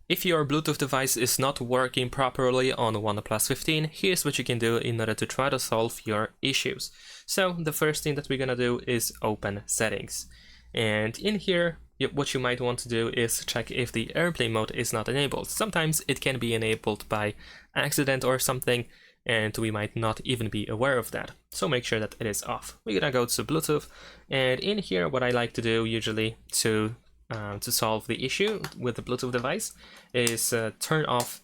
If your Bluetooth device is not working properly on OnePlus 15, here's what you can do in order to try to solve your issues. So the first thing that we're gonna do is open settings. And in here, what you might want to do is check if the airplane mode is not enabled. Sometimes it can be enabled by accident or something, and we might not even be aware of that. So make sure that it is off. We're gonna go to Bluetooth, and in here, what I like to do usually to solve the issue with the Bluetooth device is turn off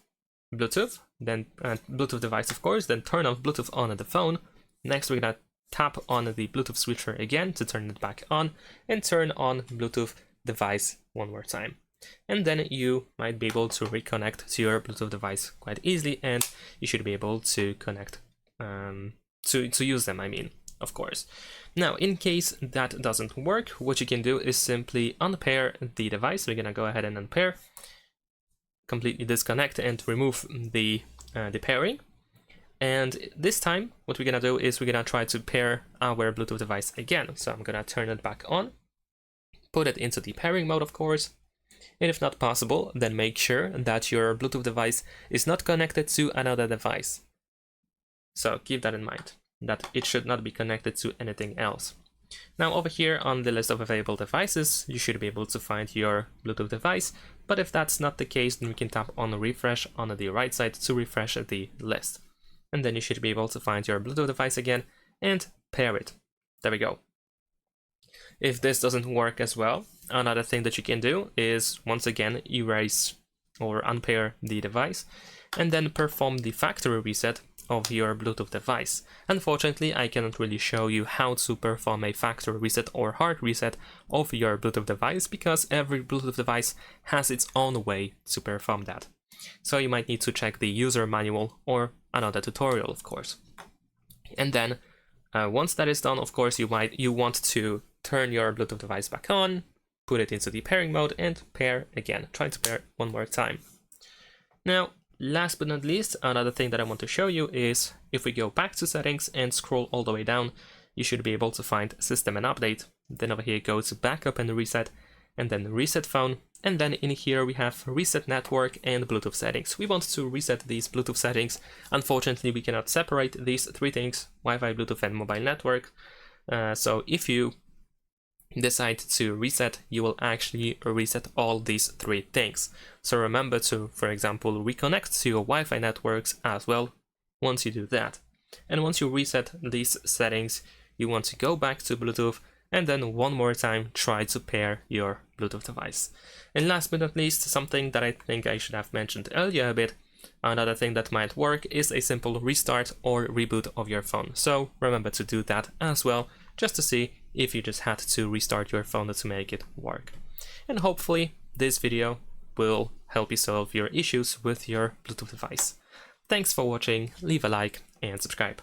Bluetooth, then Bluetooth device of course, then turn off Bluetooth on the phone. Next we're gonna tap on the Bluetooth switcher again to turn it back on, and turn on Bluetooth device one more time. And then you might be able to reconnect to your Bluetooth device quite easily, and you should be able to connect, to use them, I mean, of course. Now, in case that doesn't work, what you can do is simply unpair the device. We're gonna go ahead and unpair, completely disconnect and remove the pairing. And this time, what we're gonna do is we're gonna try to pair our Bluetooth device again. So I'm gonna turn it back on, put it into the pairing mode, of course. And if not possible, then make sure that your Bluetooth device is not connected to another device. So keep that in mind, that it should not be connected to anything else. Now over here on the list of available devices, you should be able to find your Bluetooth device, but if that's not the case, then we can tap on refresh on the right side to refresh the list. And then you should be able to find your Bluetooth device again and pair it. There we go. If this doesn't work as well, another thing that you can do is once again erase or unpair the device and then perform the factory reset of your Bluetooth device. Unfortunately, I cannot really show you how to perform a factory reset or hard reset of your Bluetooth device because every Bluetooth device has its own way to perform that. So you might need to check the user manual or another tutorial, of course. And then once that is done, of course, you want to turn your Bluetooth device back on, put it into the pairing mode and pair again. Try to pair one more time. Now, last but not least, another thing that I want to show you is if we go back to settings and scroll all the way down, you should be able to find system and update. Then over here go to backup and reset, and then reset phone. And then in here we have reset network and Bluetooth settings. We want to reset these Bluetooth settings. Unfortunately, we cannot separate these three things, Wi-Fi, Bluetooth and mobile network. So if you decide to reset, you will actually reset all these three things. So remember to, for example, reconnect to your Wi-Fi networks as well once you do that. And once you reset these settings, you want to go back to Bluetooth and then one more time try to pair your Bluetooth device. And last but not least, something that I think I should have mentioned earlier a bit, another thing that might work is a simple restart or reboot of your phone. So remember to do that as well, just to see if you just had to restart your phone to make it work. And hopefully this video will help you solve your issues with your Bluetooth device. Thanks for watching, leave a like and subscribe.